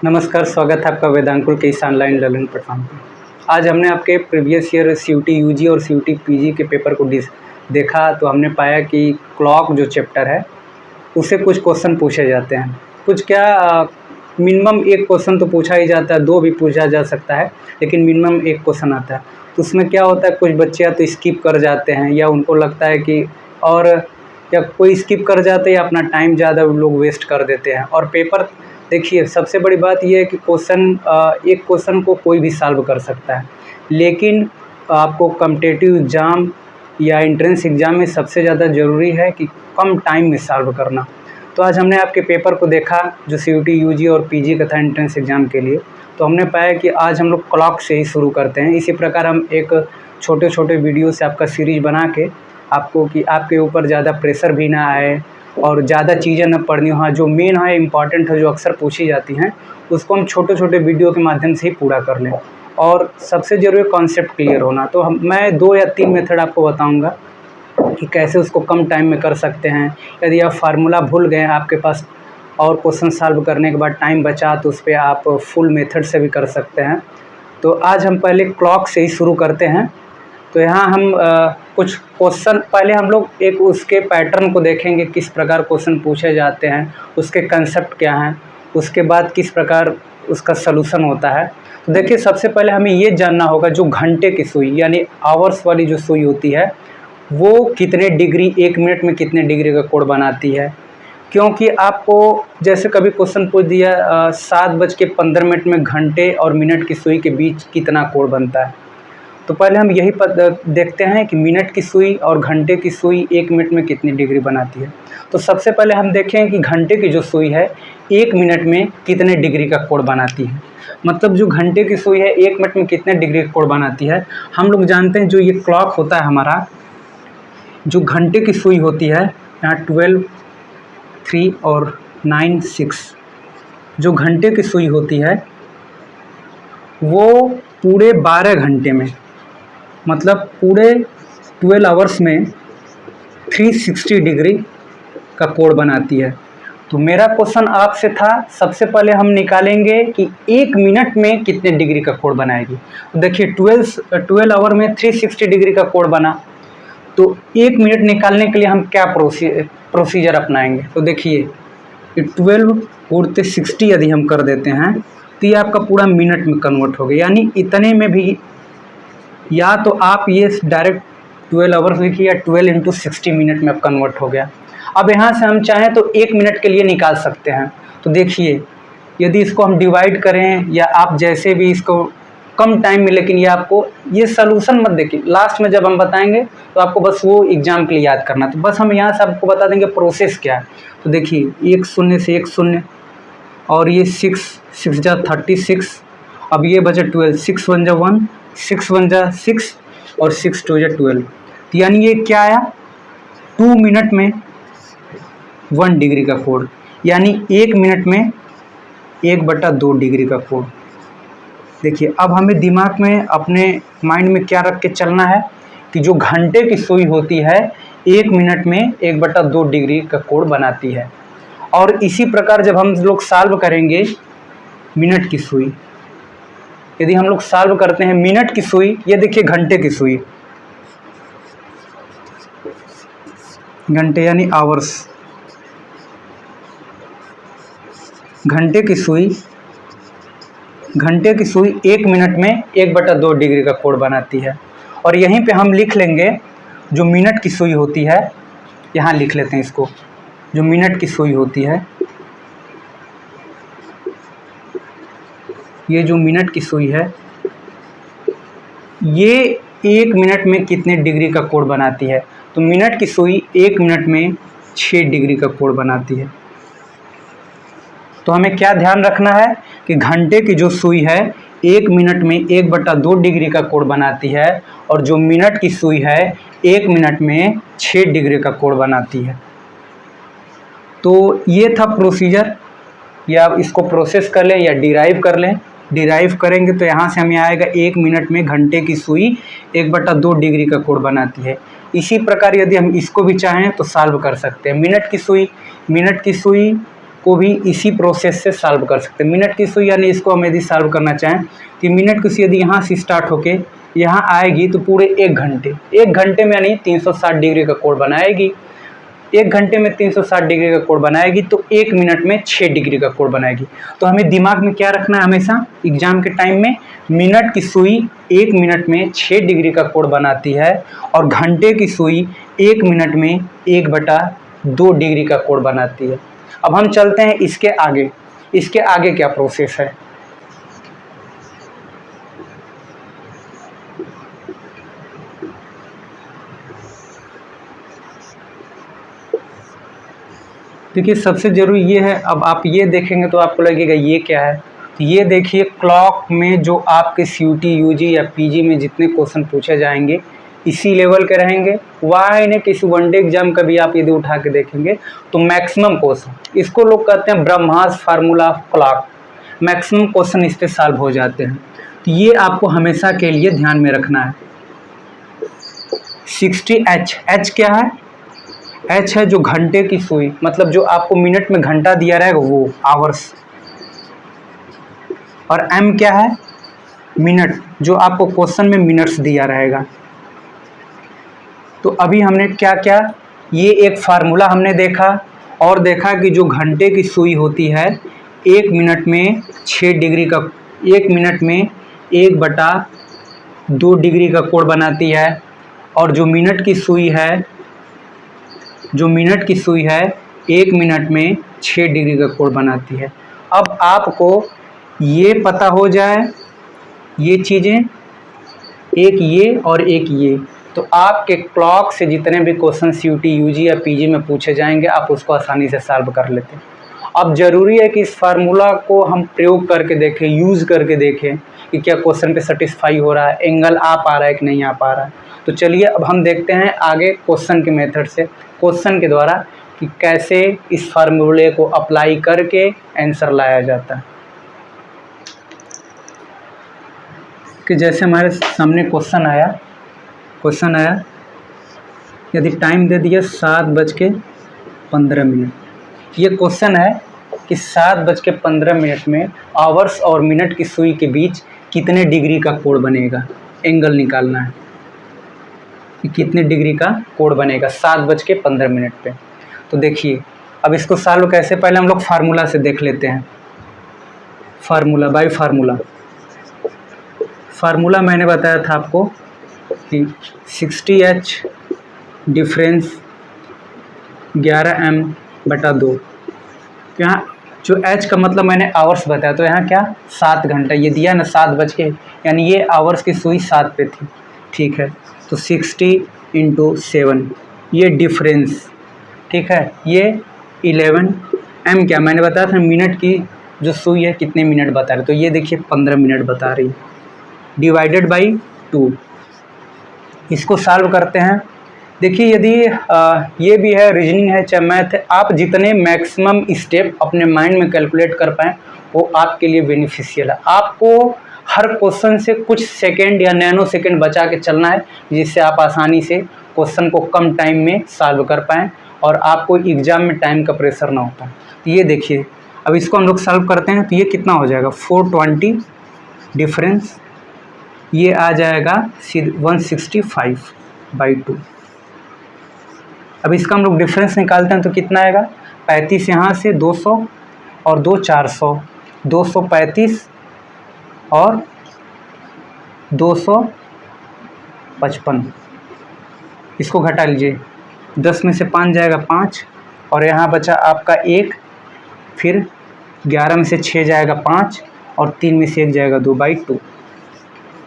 नमस्कार, स्वागत है आपका वेदांकुल के इस ऑनलाइन लर्निंग प्लेटफॉर्म पर। आज हमने आपके प्रीवियस ईयर सीयूटी यूजी और सीयूटी पीजी के पेपर को देखा तो हमने पाया कि क्लॉक जो चैप्टर है उससे कुछ क्वेश्चन पूछे जाते हैं। कुछ क्या मिनिमम एक क्वेश्चन तो पूछा ही जाता है, दो भी पूछा जा सकता है, लेकिन मिनिमम एक क्वेश्चन आता है। तो उसमें क्या होता है, कुछ बच्चे या तो स्किप कर जाते हैं या उनको लगता है कि और या कोई स्किप कर जाते हैं या अपना टाइम ज़्यादा लोग वेस्ट कर देते हैं। और पेपर देखिए, सबसे बड़ी बात यह है कि एक क्वेश्चन को कोई भी सॉल्व कर सकता है, लेकिन आपको कॉम्पिटिटिव एग्ज़ाम या एंट्रेंस एग्ज़ाम में सबसे ज़्यादा ज़रूरी है कि कम टाइम में सॉल्व करना। तो आज हमने आपके पेपर को देखा जो सीयूटी यूजी और पीजी का था एंट्रेंस एग्ज़ाम के लिए। तो हमने पाया कि आज हम लोग क्लॉक से ही शुरू करते हैं। इसी प्रकार हम एक छोटे छोटे वीडियो से आपका सीरीज बना के आपको कि आपके ऊपर ज़्यादा प्रेशर भी ना आए और ज़्यादा चीज़ें न पढ़नी हो। जो मेन है, इम्पॉर्टेंट है, जो अक्सर पूछी जाती हैं, उसको हम छोटे छोटे वीडियो के माध्यम से ही पूरा कर लें। और सबसे ज़रूरी कॉन्सेप्ट क्लियर होना। तो मैं 2 या 3 मेथड आपको बताऊंगा कि कैसे उसको कम टाइम में कर सकते हैं। यदि आप फार्मूला भूल गए आपके पास और क्वेश्चन सॉल्व करने के बाद टाइम बचा, तो उस पर आप फुल मेथड से भी कर सकते हैं। तो आज हम पहले क्लॉक से ही शुरू करते हैं। तो यहाँ हम कुछ क्वेश्चन पहले हम लोग एक उसके पैटर्न को देखेंगे, किस प्रकार क्वेश्चन पूछे जाते हैं, उसके कंसेप्ट क्या हैं, उसके बाद किस प्रकार उसका सलूशन होता है। तो देखिए, सबसे पहले हमें ये जानना होगा जो घंटे की सुई यानी आवर्स वाली जो सुई होती है वो कितने डिग्री, 1 मिनट में कितने डिग्री का कोण बनाती है। क्योंकि आपको जैसे कभी क्वेश्चन पूछ दिया 7:15 में घंटे और मिनट की सुई के बीच कितना कोण बनता है। तो पहले हम यही देखते हैं कि मिनट की सुई और घंटे की सुई 1 मिनट में कितनी डिग्री बनाती है। तो सबसे पहले हम देखें कि घंटे की जो सुई है 1 मिनट में कितने डिग्री का कोण बनाती है। मतलब जो घंटे की सुई है 1 मिनट में कितने डिग्री का कोण बनाती है। हम लोग जानते हैं जो ये क्लॉक होता है हमारा, जो घंटे की सुई होती है, यहाँ 12, 3 और 9, 6 जो घंटे की सुई होती है वो पूरे 12 घंटे में, मतलब पूरे 12 आवर्स में 360 डिग्री का कोण बनाती है। तो मेरा क्वेश्चन आपसे था, सबसे पहले हम निकालेंगे कि 1 मिनट में कितने डिग्री का कोण बनाएगी। तो देखिए 12 आवर में 360 डिग्री का कोण बना, तो 1 मिनट निकालने के लिए हम क्या प्रोसीजर अपनाएंगे। तो देखिए 12 उड़ते 60 यदि हम कर देते हैं तो ये आपका पूरा मिनट में कन्वर्ट हो गया। यानी इतने में भी, या तो आप ये डायरेक्ट 12 आवर्स लिखिए या 12 × 60 मिनट में अब कन्वर्ट हो गया। अब यहाँ से हम चाहें तो 1 मिनट के लिए निकाल सकते हैं। तो देखिए, यदि इसको हम डिवाइड करें या आप जैसे भी इसको कम टाइम में, लेकिन ये आपको ये सलूशन मत देखिए, लास्ट में जब हम बताएंगे तो आपको बस वो एग्जाम के लिए याद करना। तो बस हम यहाँ से आपको बता देंगे प्रोसेस क्या है। तो देखिए 1 0 से 1 0 और ये 6 6 जा 36, अब ये बचे 12, 6 1 जा 1, 6 1 जा 6 और 6 2 जा 12। तो यानी ये क्या आया, 2 मिनट में 1 डिग्री का कोण, यानी 1 मिनट में 1/2 डिग्री का कोण। देखिए, अब हमें दिमाग में अपने माइंड में क्या रख के चलना है कि जो घंटे की सुई होती है 1 मिनट में 1/2 डिग्री का कोण बनाती है। और इसी प्रकार जब हम लोग सॉल्व करेंगे मिनट की सुई, यदि हम लोग सॉल्व करते हैं मिनट की सुई, ये देखिए घंटे की सुई, घंटे यानी आवर्स, घंटे की सुई 1 मिनट में 1/2 डिग्री का कोण बनाती है। और यहीं पे हम लिख लेंगे जो मिनट की सुई होती है, यहाँ लिख लेते हैं इसको, जो मिनट की सुई होती है, ये जो मिनट की सुई है ये 1 मिनट में कितने डिग्री का कोण बनाती है। तो मिनट की सुई 1 मिनट में 6 डिग्री का कोण बनाती है। तो हमें क्या ध्यान रखना है कि घंटे की जो सुई है 1 मिनट में 1/2 डिग्री का कोण बनाती है, और जो मिनट की सुई है 1 मिनट में 6 डिग्री का कोण बनाती है। तो ये था प्रोसीजर, या आप इसको प्रोसेस कर लें या डिराइव कर लें। डिराइव करेंगे तो यहाँ से हमें आएगा 1 मिनट में घंटे की सुई 1/2 डिग्री का कोण बनाती है। इसी प्रकार यदि हम इसको भी चाहें तो सॉल्व कर सकते हैं। मिनट की सुई को भी इसी प्रोसेस से सॉल्व कर सकते हैं। मिनट की सुई यानी इसको हम यदि सॉल्व करना चाहें तो मिनट की सुई यदि यहाँ से स्टार्ट होके यहाँ आएगी तो पूरे 1 घंटे में यानी 360 डिग्री का कोण बनाएगी। 1 घंटे में 360 डिग्री का कोण बनाएगी तो 1 मिनट में 6 डिग्री का कोण बनाएगी। तो हमें दिमाग में क्या रखना है हमेशा एग्जाम के टाइम में, मिनट की सुई 1 मिनट में 6 डिग्री का कोण बनाती है और घंटे की सुई 1 मिनट में 1/2 डिग्री का कोण बनाती है। अब हम चलते हैं इसके आगे क्या प्रोसेस है। देखिए सबसे ज़रूरी ये है, अब आप ये देखेंगे तो आपको लगेगा ये क्या है। तो ये देखिए क्लॉक में जो आपके CUT UG या PG में जितने क्वेश्चन पूछे जाएंगे इसी लेवल के रहेंगे। वाई ने किसी वनडे एग्जाम का भी आप यदि उठा के देखेंगे तो मैक्सिमम क्वेश्चन, इसको लोग कहते हैं Brahma's formula of clock, maximum question इस पे सॉल्व हो जाते हैं। तो ये आपको हमेशा के लिए ध्यान में रखना है। 60H, H क्या है? H है जो घंटे की सुई, मतलब जो आपको मिनट में घंटा दिया रहेगा वो आवर्स, और M क्या है? मिनट, जो आपको क्वेश्चन में मिनट्स दिया रहेगा। तो अभी हमने क्या क्या, ये एक फार्मूला हमने देखा और देखा कि जो घंटे की सुई होती है 1 मिनट में 6 डिग्री का, 1 मिनट में 1/2 डिग्री का कोण बनाती है, और जो मिनट की सुई है 1 मिनट में 6 डिग्री का कोण बनाती है। अब आपको ये पता हो जाए ये चीज़ें, एक ये और एक ये, तो आपके क्लॉक से जितने भी क्वेश्चन CUT UG या PG में पूछे जाएंगे आप उसको आसानी से सॉल्व कर लेते हैं। अब ज़रूरी है कि इस फार्मूला को हम प्रयोग करके देखें, यूज़ करके देखें कि क्या क्वेश्चन पे सेटिस्फाई हो रहा है, एंगल आ पा रहा है कि नहीं आ पा रहा है। तो चलिए अब हम देखते हैं आगे क्वेश्चन के मेथड से, क्वेश्चन के द्वारा कि कैसे इस फार्मूले को अप्लाई करके आंसर लाया जाता है। कि जैसे हमारे सामने क्वेश्चन आया, यदि टाइम दे दिया 7:15। ये क्वेश्चन है कि 7:15 में आवर्स और मिनट की सुई के बीच कितने डिग्री का कोण बनेगा, एंगल निकालना है कि कितने डिग्री का कोण बनेगा 7:15 पे। तो देखिए अब इसको सॉल्व कैसे, पहले हम लोग फार्मूला से देख लेते हैं। फार्मूला मैंने बताया था आपको कि 60H डिफरेंस 11m/2। तो यहाँ जो H का मतलब मैंने आवर्स बताया, तो यहाँ क्या 7 घंटा ये दिया ना, 7 बज के, यानी ये आवर्स की सुई 7 पे थी, ठीक है। तो 60 × 7 ये डिफरेंस, ठीक है, ये 11 m क्या मैंने बताया था मिनट की जो सुई है कितने मिनट बता रही, तो ये देखिए 15 मिनट बता रही, डिवाइडेड बाई 2। इसको सॉल्व करते हैं। देखिए यदि ये भी है, रीजनिंग है चाहे मैथ है, आप जितने मैक्सिमम स्टेप अपने माइंड में कैलकुलेट कर पाएँ वो आपके लिए बेनिफिशियल है। आपको हर क्वेश्चन से कुछ सेकंड या नैनो सेकंड बचा के चलना है, जिससे आप आसानी से क्वेश्चन को कम टाइम में सॉल्व कर पाएँ और आपको एग्ज़ाम में टाइम का प्रेशर ना हो पाए। तो ये देखिए अब इसको हम लोग सॉल्व करते हैं तो ये कितना हो जाएगा 420 डिफरेंस, ये आ जाएगा 165/2। अब इसका हम लोग डिफरेंस निकालते हैं तो कितना आएगा 35 यहाँ से 200 और 2 400, 235 और 255। इसको घटा लीजिए, 10 में से 5 जाएगा 5 और यहाँ बचा आपका 1, फिर 11 में से 6 जाएगा 5 और 3 में से 1 जाएगा 2/2।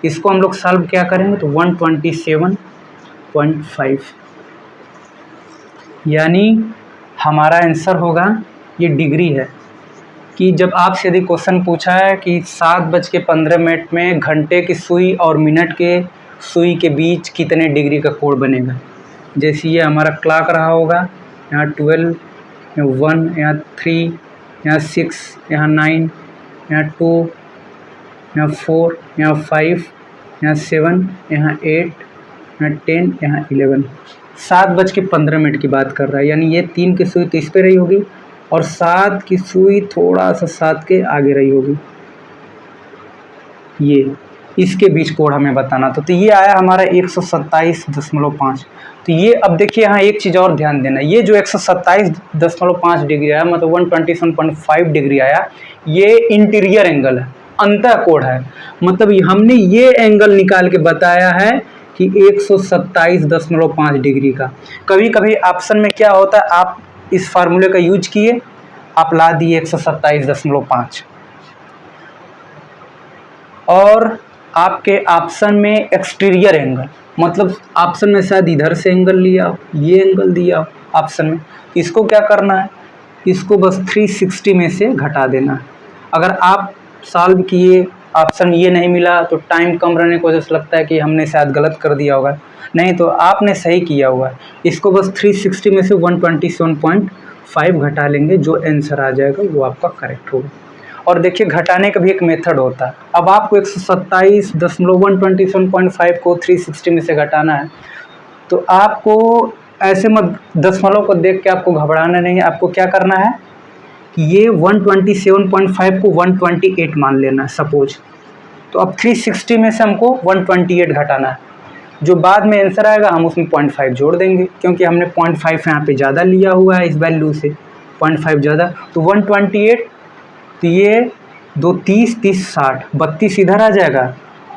इसको हम लोग सॉल्व क्या करेंगे तो 127.5, यानी हमारा आंसर होगा, ये डिग्री है कि जब आपसे यदि क्वेश्चन पूछा है कि 7:15 में घंटे की सुई और मिनट के सुई के बीच कितने डिग्री का कोण बनेगा, जैसे ये हमारा क्लॉक रहा होगा, यहाँ 12, यहाँ 1, यहाँ 3, यहाँ 6, यहाँ 9, यहाँ 2, यहाँ 4, यहाँ 5, यहाँ 7, यहाँ 8, यहाँ 10, यहाँ 11। 7:15 की बात कर रहा है, यानी ये 3 की सुई तो इस पे रही होगी और 7 की सुई थोड़ा सा 7 के आगे रही होगी, ये इसके बीच कोण हमें बताना था। तो ये आया हमारा 127.5। तो ये अब देखिए यहाँ एक चीज़ और ध्यान देना, ये जो 127.5 डिग्री आया मतलब 127.5 डिग्री आया, ये इंटीरियर एंगल है, अंतः कोण है। मतलब हमने ये एंगल निकाल के बताया है कि 127.5 डिग्री का। कभी कभी ऑप्शन में क्या होता है, आप इस फार्मूले का यूज किए, आप ला दिए 127.5 और आपके ऑप्शन में एक्सटीरियर एंगल, मतलब ऑप्शन में शायद इधर से एंगल लिया, ये एंगल दिया ऑप्शन में, इसको क्या करना है, इसको बस 360 में से घटा देना है। अगर आप सॉल्व किए ऑप्शन ये नहीं मिला तो टाइम कम रहने की वजह से लगता है कि हमने शायद गलत कर दिया होगा, नहीं तो आपने सही किया हुआ है। इसको बस 360 में से 127.5 घटा लेंगे, जो आंसर आ जाएगा वो आपका करेक्ट होगा। और देखिए घटाने का भी एक मेथड होता है। अब आपको 127.127.5 को 360 में से घटाना है, तो आपको ऐसे मत दशमलव को देख के आपको घबराना नहीं है। आपको क्या करना है कि ये 127.5 को 128 मान लेना है सपोज। तो अब 360 में से हमको 128 घटाना है, जो बाद में आंसर आएगा हम उसमें 0.5 जोड़ देंगे, क्योंकि हमने 0.5 यहाँ पे ज़्यादा लिया हुआ है इस वैल्यू से, 0.5 ज़्यादा। तो 128, तो ये 2 30 30 60 32 इधर आ जाएगा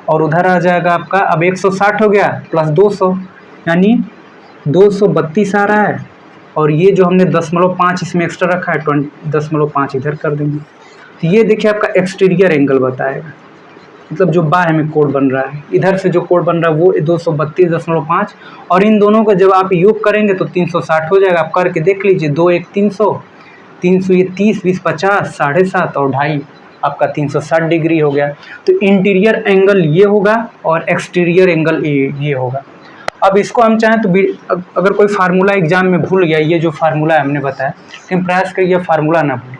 और उधर आ जाएगा आपका, अब 160 हो गया प्लस 200, यानी 232 आ रहा है। और ये जो हमने 0.5 इसमें एक्स्ट्रा रखा है 0.5 इधर कर देंगे। तो ये देखिए आपका एक्सटीरियर एंगल बताएगा, मतलब जो बाएं में कोण बन रहा है, इधर से जो कोण बन रहा है वो 232.5, और इन दोनों का जब आप योग करेंगे तो 360 हो जाएगा। आप करके देख लीजिए, 2 1 300, 300 ये 30 20 50 7.5 और 2.5 आपका 360 डिग्री हो गया। तो इंटीरियर एंगल ये होगा और एक्सटीरियर एंगल ये होगा। अब इसको हम चाहें तो अगर कोई फार्मूला एग्जाम में भूल गया, ये जो फार्मूला हमने बताया, लेकिन प्रयास करिए फार्मूला ना भूलें।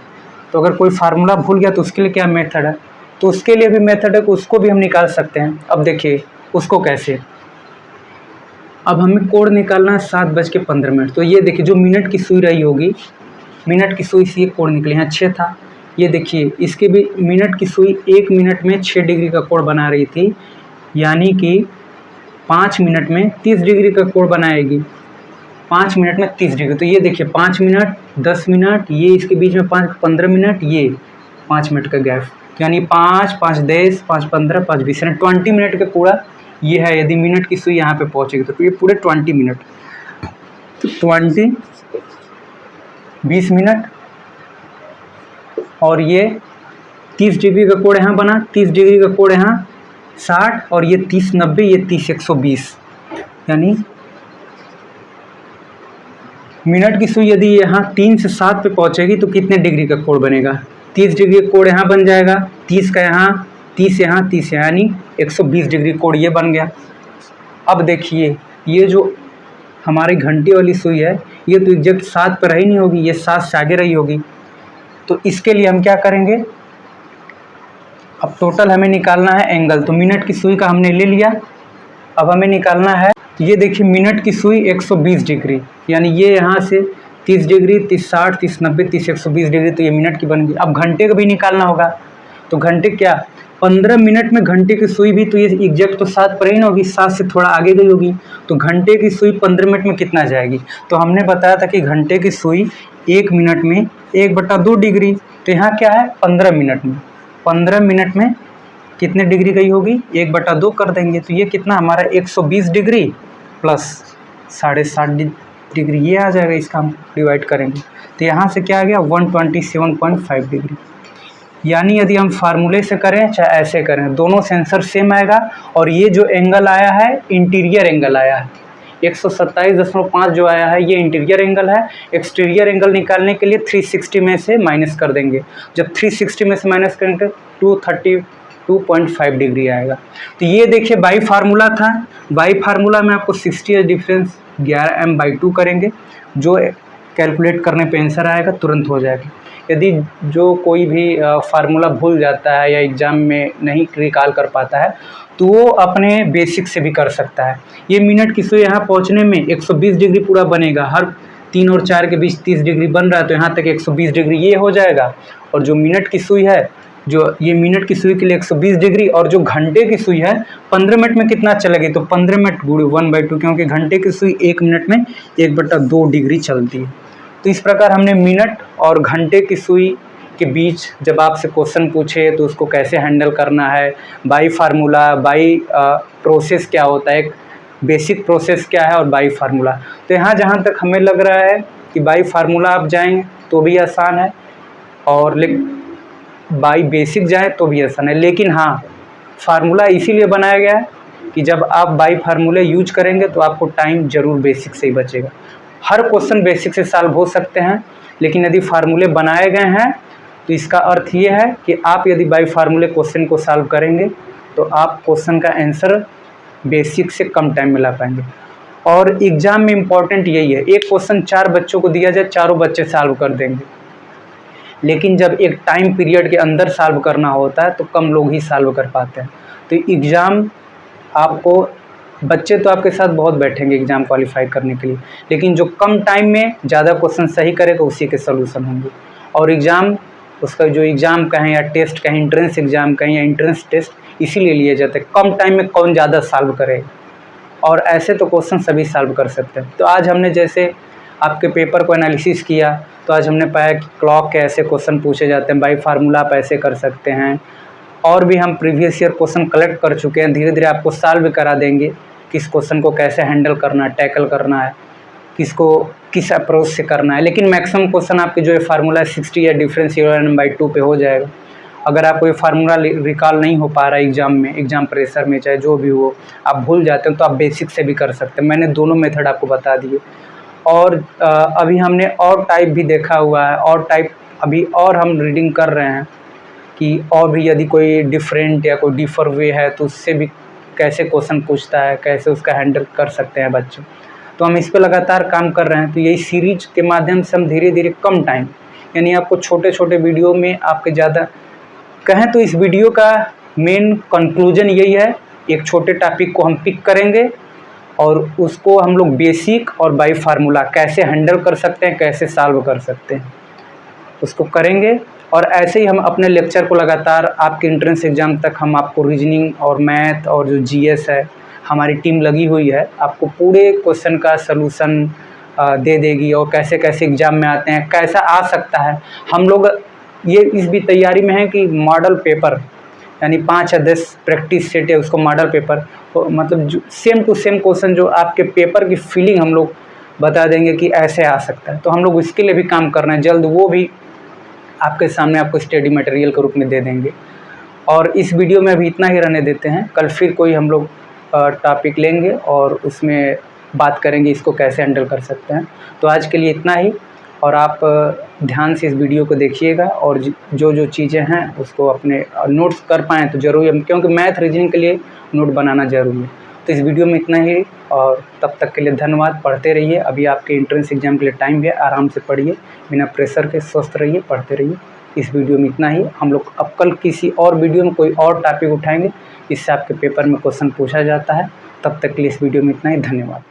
तो अगर कोई फार्मूला भूल गया तो उसके लिए क्या मेथड है, तो उसके लिए भी मेथड है कि उसको भी हम निकाल सकते हैं। अब देखिए उसको कैसे, अब हमें कोण निकालना है 7:15। तो ये देखिए जो मिनट की सुई रही होगी, मिनट की सुई से ये कोण निकले, यहाँ 6 था, ये देखिए इसके भी मिनट की सुई 1 मिनट में 6 डिग्री का कोण बना रही थी, यानी कि 5 मिनट में 30 डिग्री का कोण बनाएगी। 5 मिनट में 30 डिग्री, तो ये देखिए 5 मिनट 10 मिनट, ये इसके बीच में 15 मिनट, ये 5 मिनट का गैप, यानी 5 5 10 5 15 5 20, यानी 20 मिनट का पूरा ये है। यदि मिनट की सुई यहाँ पे पहुँचेगी तो ये पूरे 20 मिनट, तो 20 मिनट, और ये 30 डिग्री का कोण यहाँ बना, 30 डिग्री का कोण यहाँ 60, और ये 30 90, ये 30 120, यानी मिनट की सुई यदि यहाँ 3 से 7 पे पहुँचेगी तो कितने डिग्री का कोण बनेगा, 30 डिग्री का कोण यहाँ बन जाएगा, 30 का यहाँ 30 यहाँ 30 यहाँ, यानी 120 डिग्री कोण ये बन गया। अब देखिए ये जो हमारी घंटी वाली सुई है, ये तो एग्जैक्ट 7 पर रही नहीं होगी, ये 7 से आगे रही होगी। तो इसके लिए हम क्या करेंगे, अब टोटल हमें निकालना है एंगल। तो मिनट की सुई का हमने ले लिया, अब हमें निकालना है, ये देखिए मिनट की सुई 120 डिग्री, यानी ये यहाँ से 30 डिग्री 30 60 30 90 30 120 डिग्री, तो ये मिनट की बन गई। अब घंटे का भी निकालना होगा, तो घंटे क्या 15 मिनट में घंटे की सुई भी, तो ये एग्जैक्ट तो 7 पर ही ना होगी, 7 से थोड़ा आगे गई होगी, तो घंटे की सुई 15 मिनट में कितना जाएगी। तो हमने बताया था कि घंटे की सुई 1 मिनट में 1/2 डिग्री, तो यहाँ क्या है 15 मिनट में, 15 मिनट में कितने डिग्री गई होगी, 1/2 कर देंगे। तो ये कितना हमारा 120 डिग्री प्लस 7.5 डिग्री ये आ जाएगा, इसका हम डिवाइड करेंगे। तो यहाँ से क्या आ गया 127.5 डिग्री। यानी यदि हम फार्मूले से करें चाहे ऐसे करें, दोनों सेंसर सेम आएगा। और ये जो एंगल आया है इंटीरियर एंगल आया है, 127.5 जो आया है ये इंटीरियर एंगल है। एक्सटीरियर एंगल निकालने के लिए 360 में से माइनस कर देंगे, जब 360 में से माइनस करेंगे 232.5 डिग्री आएगा। तो ये देखिए बाई फार्मूला था, बाई फार्मूला में आपको 60 डिफरेंस 11m/2 करेंगे, जो कैलकुलेट करने पे आंसर आएगा तुरंत हो जाएगा। यदि जो कोई भी फार्मूला भूल जाता है या एग्ज़ाम में नहीं रिकॉल कर पाता है तो वो अपने बेसिक से भी कर सकता है। ये मिनट की सुई यहाँ पहुँचने में 120 डिग्री पूरा बनेगा, हर 3 और 4 के बीच 30 डिग्री बन रहा है, तो यहाँ तक 120 डिग्री ये हो जाएगा। और जो मिनट की सुई है, जो ये मिनट की सुई के लिए 120 डिग्री, और जो घंटे की सुई है 15 मिनट में कितना चलेगी, तो 15 मिनट गुणे 1/2, क्योंकि घंटे की सुई 1 मिनट में 1/2 डिग्री चलती है। तो इस प्रकार हमने मिनट और घंटे की सुई के बीच जब आपसे क्वेश्चन पूछे तो उसको कैसे हैंडल करना है, बाई फार्मूला, बाई प्रोसेस क्या होता है, एक बेसिक प्रोसेस क्या है और बाई फार्मूला। तो यहाँ जहाँ तक हमें लग रहा है कि बाई फार्मूला आप जाएंगे तो भी आसान है, और बाई बेसिक जाए तो भी आसान है। लेकिन हाँ, फार्मूला इसीलिए बनाया गया है कि जब आप बाई फार्मूले यूज करेंगे तो आपको टाइम ज़रूर बेसिक से ही बचेगा। हर क्वेश्चन बेसिक से सॉल्व हो सकते हैं, लेकिन यदि फार्मूले बनाए गए हैं तो इसका अर्थ ये है कि आप यदि बाई फार्मूले क्वेश्चन को सॉल्व करेंगे तो आप क्वेश्चन का आंसर बेसिक से कम टाइम में ला पाएंगे। और एग्ज़ाम में इम्पॉर्टेंट यही है, एक क्वेश्चन 4 बच्चों को दिया जाए, चारों बच्चे सॉल्व कर देंगे, लेकिन जब एक टाइम पीरियड के अंदर सॉल्व करना होता है तो कम लोग ही सॉल्व कर पाते हैं। तो एग्ज़ाम आपको, बच्चे तो आपके साथ बहुत बैठेंगे एग्ज़ाम क्वालिफाई करने के लिए, लेकिन जो कम टाइम में ज़्यादा क्वेश्चन सही करेगा उसी के सॉल्यूशन होंगे। और एग्ज़ाम, उसका जो एग्ज़ाम कहें या टेस्ट कहें, एंट्रेंस एग्ज़ाम कहें या एंट्रेंस टेस्ट, इसीलिए लिए जाते हैं कम टाइम में कौन ज़्यादा सॉल्व करे, और ऐसे तो क्वेश्चन सभी सॉल्व कर सकते हैं। तो आज हमने जैसे आपके पेपर को एनालिसिस किया तो आज हमने पाया कि क्लॉक के ऐसे क्वेश्चन पूछे जाते हैं, बाई फार्मूला आप ऐसे कर सकते हैं, और भी हम प्रीवियस ईयर क्वेश्चन कलेक्ट कर चुके हैं। धीरे धीरे आपको सॉल्व करा देंगे किस क्वेश्चन को कैसे हैंडल करना है, टैकल करना है, किसको किस अप्रोच से करना है। लेकिन मैक्सिमम क्वेश्चन आपके जो है फार्मूला 60 या डिफरेंशियल 1/2 पे हो जाएगा। अगर आपको ये फार्मूला रिकॉल नहीं हो पा रहा है एग्ज़ाम में, एग्ज़ाम प्रेशर में, चाहे जो भी हो, आप भूल जाते हैं, तो आप बेसिक से भी कर सकते हैं। मैंने दोनों मेथड आपको बता दिए। और अभी हमने और टाइप भी देखा हुआ है, और टाइप अभी और हम रीडिंग कर रहे हैं कि और भी यदि कोई डिफरेंट या कोई डिफर वे है तो उससे भी कैसे क्वेश्चन पूछता है, कैसे उसका हैंडल कर सकते हैं बच्चे। तो हम इस पे लगातार काम कर रहे हैं। तो यही सीरीज के माध्यम से हम धीरे धीरे कम टाइम, यानी आपको छोटे छोटे वीडियो में आपके ज़्यादा कहें तो इस वीडियो का मेन कंक्लूजन यही है, एक छोटे टॉपिक को हम पिक करेंगे और उसको हम लोग बेसिक और बाई फार्मूला कैसे हैंडल कर सकते हैं, कैसे सॉल्व कर सकते हैं, उसको करेंगे। और ऐसे ही हम अपने लेक्चर को लगातार आपके एंट्रेंस एग्ज़ाम तक हम आपको रीजनिंग और मैथ और जो जीएस है, हमारी टीम लगी हुई है, आपको पूरे क्वेश्चन का सलूशन दे देगी, और कैसे कैसे एग्ज़ाम में आते हैं, कैसा आ सकता है। हम लोग ये इस भी तैयारी में है कि मॉडल पेपर, यानी 5 या 10 प्रैक्टिस सेट है, उसको मॉडल पेपर, मतलब जो सेम टू सेम क्वेश्चन जो आपके पेपर की फीलिंग हम लोग बता देंगे कि ऐसे आ सकता है। तो हम लोग इसके लिए भी काम कर रहे हैं, जल्द वो भी आपके सामने आपको स्टडी मटेरियल के रूप में दे देंगे। और इस वीडियो में अभी इतना ही रहने देते हैं, कल फिर कोई हम लोग टॉपिक लेंगे और उसमें बात करेंगे इसको कैसे हैंडल कर सकते हैं। तो आज के लिए इतना ही, और आप ध्यान से इस वीडियो को देखिएगा, और जो जो चीज़ें हैं उसको अपने नोट्स कर पाएँ तो ज़रूरी है, क्योंकि मैथ रीजनिंग के लिए नोट बनाना ज़रूरी है। तो इस वीडियो में इतना ही, और तब तक के लिए धन्यवाद। पढ़ते रहिए, अभी आपके एंट्रेंस एग्ज़ाम के लिए टाइम है, आराम से पढ़िए, बिना प्रेशर के स्वस्थ रहिए, पढ़ते रहिए। इस वीडियो में इतना ही, हम लोग अब कल किसी और वीडियो में कोई और टॉपिक उठाएंगे जिससे आपके पेपर में क्वेश्चन पूछा जाता है। तब तक के लिए इस वीडियो में इतना ही, धन्यवाद।